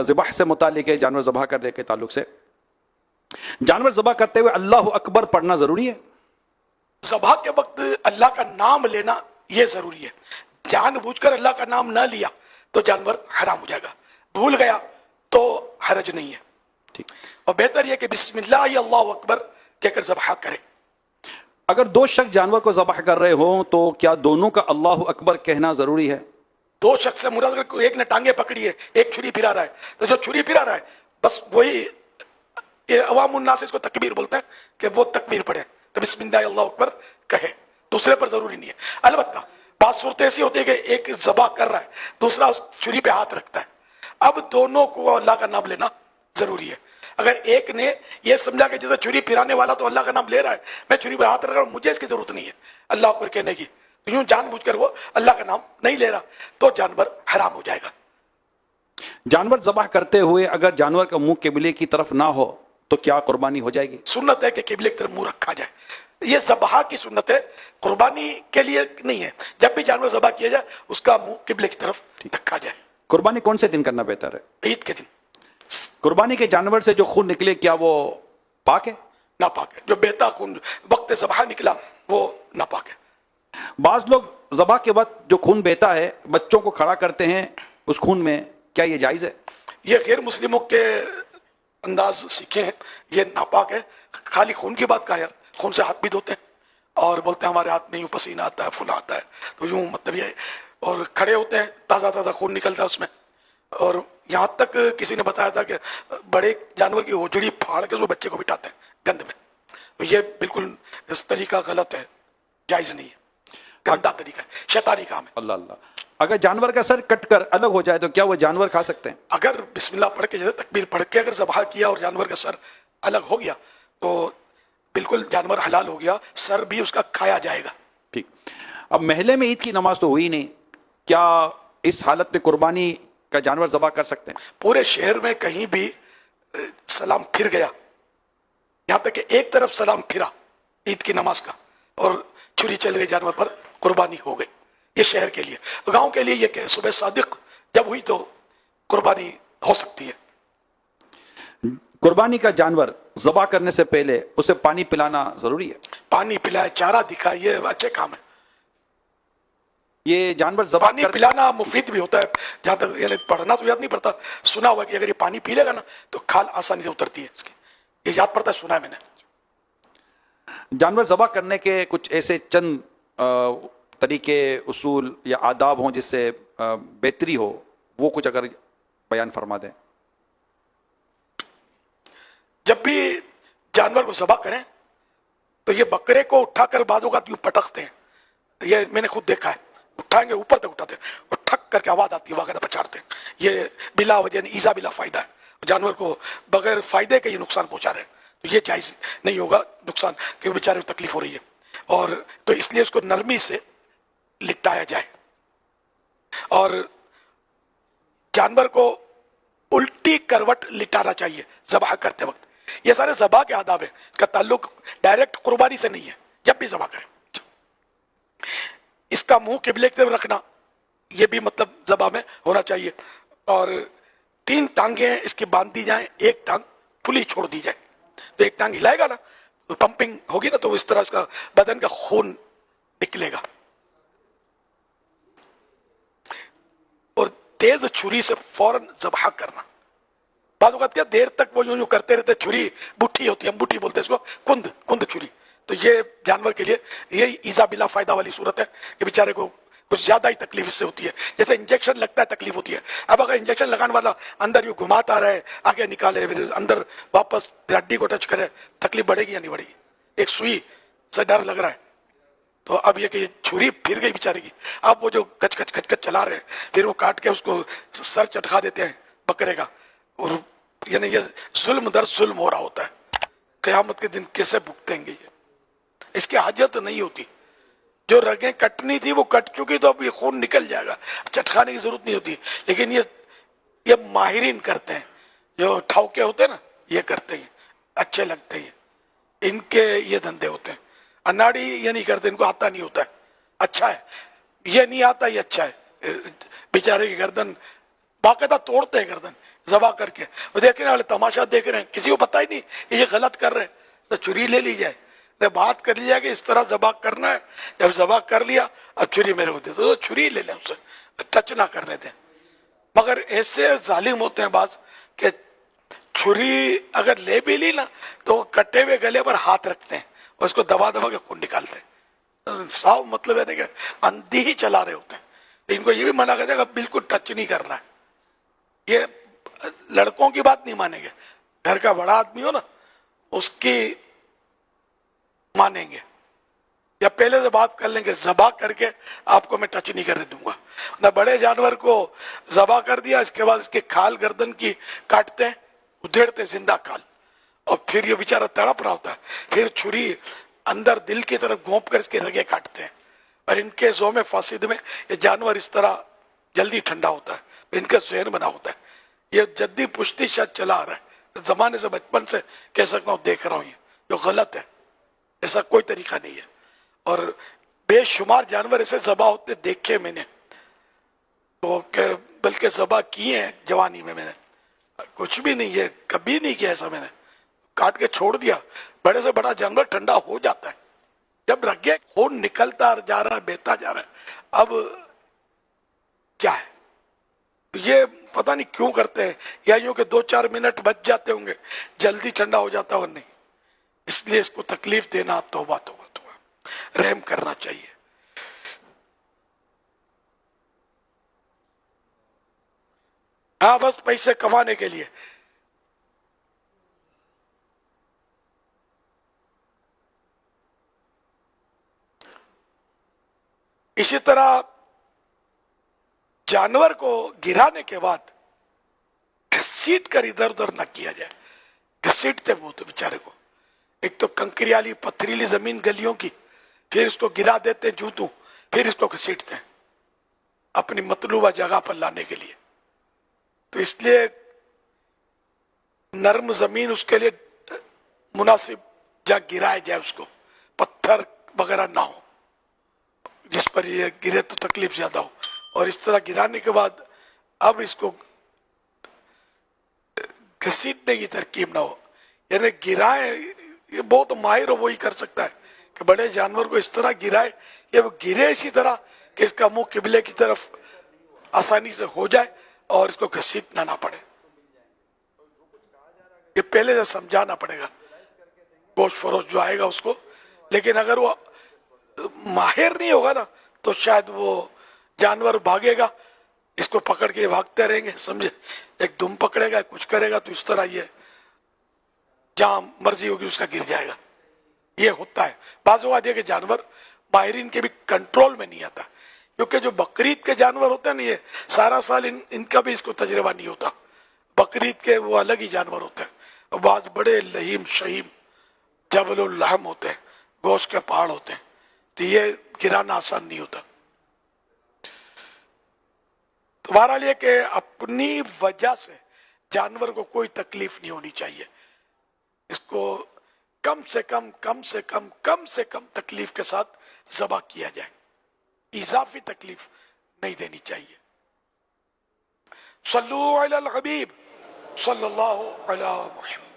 ذبح سے متعلق ہے، جانور ذبح کرنے کے تعلق سے، جانور ذبح کرتے ہوئے اللہ اکبر پڑھنا ضروری ہے؟ ذبح کے وقت اللہ کا نام لینا یہ ضروری ہے. جان بوجھ کر اللہ کا نام نہ لیا تو جانور حرام ہو جائے گا. بھول گیا تو حرج نہیں ہے. ٹھیک. اور بہتر یہ کہ بسم اللہ یا اللہ اکبر کہہ کر ذبح کرے. اگر دو شخص جانور کو ذبح کر رہے ہوں تو کیا دونوں کا اللہ اکبر کہنا ضروری ہے؟ دو شخص سے مراد اگر ایک نے ٹانگیں پکڑی ہے، ایک چھری پھرا رہا ہے، تو جو چھری پھرا رہا ہے بس وہی، یہ عوام الناس اس کو تکبیر بولتے ہیں کہ وہ تکبیر پڑھے تو بسم اللہ اللہ اکبر کہے. دوسرے پر ضروری نہیں ہے. البتہ بعض صورت ایسی ہوتی ہے کہ ایک ذبح کر رہا ہے، دوسرا اس چھری پہ ہاتھ رکھتا ہے. اب دونوں کو اللہ کا نام لینا ضروری ہے. اگر ایک نے یہ سمجھا کہ جیسے چھری پھرانے والا تو اللہ کا نام لے رہا ہے، میں چھری پہ ہاتھ رکھ رہا ہوں، مجھے اس کی ضرورت نہیں ہے اللہ اکبر کہنے کی، تو یوں جان بوجھ کر وہ اللہ کا نام نہیں لے رہا تو جانور حرام ہو جائے گا. جانور ذبح کرتے ہوئے اگر جانور کا منہ قبلے کی طرف نہ ہو تو کیا قربانی ہو جائے گی؟ سنت ہے کہ قبلے کی طرف منہ رکھا جائے. یہ ذبح کی سنت ہے، قربانی کے لیے نہیں ہے. جب بھی جانور ذبح کیا جائے اس کا منہ قبلے کی طرف رکھا جائے. قربانی کون سے دن کرنا بہتر ہے؟ عید کے دن. قربانی کے جانور سے جو خون نکلے کیا وہ پاک ہے؟ ناپاک ہے. جو بہتا خون وقت ذبح نکلا وہ ناپاک ہے. بعض لوگ ذبح کے وقت جو خون بہتا ہے بچوں کو کھڑا کرتے ہیں اس خون میں، کیا یہ جائز ہے؟ یہ غیر مسلموں کے انداز سیکھے ہیں، یہ ناپاک ہے. خالی خون کی بات کہا یار، خون سے ہاتھ بھی دھوتے ہیں اور بولتے ہیں ہمارے ہاتھ میں یوں پسینہ آتا ہے، فلاں آتا ہے، تو یوں مطلب یہ، اور کھڑے ہوتے ہیں تازہ تازہ خون نکلتا ہے اس میں. اور یہاں تک کسی نے بتایا تھا کہ بڑے جانور کی ہوجڑی پھاڑ کے وہ بچے کو بٹھاتے ہیں گند میں. تو یہ بالکل اس طریقہ غلط ہے، جائز نہیں ہے، گندا طریقہ ہے، شیطانی کام ہے. اللہ اللہ. اگر جانور کا سر کٹ کر الگ ہو جائے تو کیا وہ جانور کھا سکتے ہیں؟ اگر بسم اللہ پڑھ کے جیسے تکبیر پڑھ کے اگر ذبح کیا اور جانور کا سر الگ ہو گیا تو بالکل جانور حلال ہو گیا، سر بھی اس کا کھایا جائے گا. ٹھیک. اب محلے میں عید کی نماز تو ہوئی نہیں، کیا اس حالت میں قربانی کا جانور ذبح کر سکتے ہیں؟ پورے شہر میں کہیں بھی سلام پھر گیا، یہاں تک کہ ایک طرف سلام پھرا عید کی نماز کا اور چھری چل گئی جانور پر، قربانی ہو گئی. یہ شہر کے لیے. گاؤں کے لیے یہ کہ صبح صادق جب ہوئی تو قربانی ہو سکتی ہے. قربانی کا جانور ذبح کرنے سے پہلے اسے پانی پلانا ضروری ہے؟ پانی پلائے، چارہ دکھائے، یہ اچھے کام ہے. یہ جانور ذبح پانی پلانا مفید بھی ہوتا ہے. جہاں تک یعنی پڑھنا تو یاد نہیں پڑتا، سنا ہوا کہ اگر یہ پانی پی لے گا نا تو کھال آسانی سے اترتی ہے اس کی. یہ یاد پڑتا ہے، سنا ہے میں نے. جانور ذبح کرنے کے کچھ ایسے چند طریقے، اصول یا آداب ہوں جس سے بہتری ہو، وہ کچھ اگر بیان فرما دیں. جب بھی جانور کو ذبح کریں تو یہ بکرے کو اٹھا کر بعض اوقات یوں پٹکتے ہیں. یہ میں نے خود دیکھا ہے، اٹھائیں گے اوپر تک اٹھاتے ہیں اور ٹھک کر کے آواز آتی ہے، باقاعدہ پچاڑتے ہیں. یہ بلا وجہ ایزا بلا فائدہ ہے، جانور کو بغیر فائدے کے یہ نقصان پہنچا رہے ہیں. تو یہ جائز نہیں ہوگا نقصان، کہ وہ بیچارے کو تکلیف ہو رہی ہے. اور تو اس لیے اس کو نرمی سے لٹایا جائے. اور جانور کو الٹی کروٹ لٹانا چاہیے ذبح کرتے وقت. یہ سارے ذبح کے آداب ہیں، اس کا تعلق ڈائریکٹ قربانی سے نہیں ہے. جب بھی ذبح کریں اس کا منہ قبلے کی طرف رکھنا، یہ بھی مطلب ذبح میں ہونا چاہیے. اور 3 ٹانگیں اس کی باندھ دی جائیں، ایک ٹانگ کھلی چھوڑ دی جائے. تو ایک ٹانگ ہلائے گا نا تو پمپنگ ہوگی نا، تو اس طرح اس کا بدن کا خون نکلے گا. اور تیز چھری سے فوراً ذبح کرنا. بعض اوقات کیا دیر تک وہ یوں کرتے رہتے، چھری بٹھی ہوتی ہے، ہم بٹھی بولتے ہیں اس کو، کند چھری. تو یہ جانور کے لیے یہ ایزا بلا فائدہ والی صورت ہے کہ بیچارے کو کچھ زیادہ ہی تکلیف اس سے ہوتی ہے. جیسے انجیکشن لگتا ہے تکلیف ہوتی ہے. اب اگر انجیکشن لگانے والا اندر یوں گھماتا رہے، آگے نکالے، پھر اندر واپس ہڈی کو ٹچ کرے، تکلیف بڑھے گی یا نہیں بڑھے گی؟ ایک سوئی سے ڈر لگ رہا ہے. تو اب یہ کہ یہ چھری پھر گئی بیچارے کی. اب وہ جو کچ کچ چلا رہے ہیں، پھر وہ کاٹ کے اس کو سر چٹکا دیتے ہیں بکرے کا. اور یعنی یہ ظلم در ظلم ہو رہا ہوتا ہے. قیامت کے دن کیسے بھگتیں گے یہ؟ اس کی حاجت نہیں ہوتی. جو رگیں کٹنی تھی وہ کٹ چکی، تو اب یہ خون نکل جائے گا، چٹکانے کی ضرورت نہیں ہوتی. لیکن یہ ماہرین کرتے ہیں، جو ٹھوکے ہوتے ہیں نا، یہ کرتے ہیں، اچھے لگتے ہیں، ان کے یہ دھندے ہوتے ہیں. اناڑی یہ نہیں کرتے، ان کو آتا نہیں ہوتا ہے. اچھا ہے، یہ نہیں آتا، یہ اچھا ہے. بیچارے کی گردن باقاعدہ توڑتے ہیں گردن ذبح کر کے. وہ دیکھنے والے تماشا دیکھ رہے ہیں, کسی کو پتہ ہی نہیں یہ غلط کر رہے ہیں, تو چھری لے لی جائے, بات کر لی جائے کہ اس طرح ذبح کرنا ہے. جب ذبح کر لیا اب چھری میرے کو دے دو, تو چھری لے لیں, اس سے ٹچ نہ کرنے دیں. مگر ایسے ظالم ہوتے ہیں بعض کہ چھری اگر لے بھی لی نا تو وہ کٹے ہوئے گلے پر ہاتھ رکھتے ہیں اور اس کو دبا دبا کے خون نکالتے ہیں. صاف مطلب ہے کہ اندھی ہی چلا رہے ہوتے ہیں. ان کو یہ بھی منع کر دے گا بالکل ٹچ نہیں کرنا ہے. یہ لڑکوں کی بات نہیں مانیں گے, گھر کا بڑا آدمی ہو نا اس کی مانیں گے, یا پہلے سے بات کر لیں گے ذبح کر کے آپ کو میں ٹچ نہیں کرنے دوں گا. نہ بڑے جانور کو ذبح کر دیا, اس کے بعد اس کے کھال گردن کی کاٹتے ہیں, ادھیڑتے ہیں زندہ کھال, اور پھر یہ بیچارہ تڑپ رہا ہوتا ہے, پھر چھری اندر دل کی طرف گھونپ کر اس کے رگے کاٹتے ہیں. اور ان کے زوم فاسد میں یہ جانور اس طرح جلدی ٹھنڈا ہوتا ہے, ان کا ذہن بنا ہوتا ہے. یہ جدی پشتی شاید چلا آ رہا ہے زمانے سے, بچپن سے کہہ سکتا ہوں دیکھ رہا ہوں, یہ جو غلط ہے, ایسا کوئی طریقہ نہیں ہے. اور بے شمار جانور ایسے ذبح ہوتے دیکھے میں نے, تو بلکہ ذبح کیے ہیں جوانی میں نے, کچھ بھی نہیں ہے, کبھی نہیں کیا ایسا میں نے, کاٹ کے چھوڑ دیا. بڑے سے بڑا جانور ٹھنڈا ہو جاتا ہے, جب رگے خون نکلتا جا رہا ہے, بہتا جا رہا ہے, اب کیا ہے یہ پتہ نہیں کیوں کرتے ہیں, یا یوں کہ 2-4 منٹ بچ جاتے ہوں گے, جلدی ٹھنڈا ہو جاتا ہو نہیں. اس لیے اس کو تکلیف دینا توبہ توبہ توبہ, رحم کرنا چاہیے. ہاں بس پیسے کمانے کے لیے. اسی طرح جانور کو گرانے کے بعد گھسیٹ کر ادھر ادھر نہ کیا جائے. گھسیٹتے وہ تو بیچارے کو, ایک تو کنکریالی پتھریلی زمین گلیوں کی, پھر اس کو گرا دیتے جوتوں, پھر اس کو گھسیٹتے ہیں اپنی مطلوبہ جگہ پر لانے کے لیے. تو اس لیے نرم زمین اس کے لیے مناسب جگہ گرائے جائے, اس کو پتھر وغیرہ نہ ہو جس پر یہ گرے تو تکلیف زیادہ ہو. اور اس طرح گرانے کے بعد اب اس کو گھسیٹنے کی ترکیب نہ ہو, یعنی گرائے, یہ بہت ماہر ہو وہی کر سکتا ہے کہ بڑے جانور کو اس طرح گرائے کہ وہ گرے اسی طرح کہ اس کا منہ قبلے کی طرف آسانی سے ہو جائے اور اس کو گھسیٹنا نہ پڑے. یہ پہلے سے سمجھانا پڑے گا گوشت فروش جو آئے گا اس کو. لیکن اگر وہ ماہر نہیں ہوگا نا تو شاید وہ جانور بھاگے گا, اس کو پکڑ کے بھاگتے رہیں گے, سمجھے, ایک دم پکڑے گا کچھ کرے گا تو اس طرح یہ جہاں مرضی ہوگی اس کا گر جائے گا. یہ ہوتا ہے بعض اوقات, یہ کہ جانور ماہرین کے بھی کنٹرول میں نہیں آتا, کیونکہ جو بقرعید کے جانور ہوتے ہیں نا یہ سارا سال ان کا بھی اس کو تجربہ نہیں ہوتا. بقرعید کے وہ الگ ہی جانور ہوتے ہیں, اور بعض بڑے لہیم شہیم جبل الحم ہوتے ہیں, گوشت کے پہاڑ ہوتے ہیں, تو یہ گرانا آسان نہیں ہوتا. تمہارا لیے کہ اپنی وجہ سے جانور کو کوئی تکلیف نہیں ہونی چاہیے, اس کو کم سے کم تکلیف کے ساتھ ذبح کیا جائے, اضافی تکلیف نہیں دینی چاہیے. صلو علی الحبیب صلی اللہ علی محمد.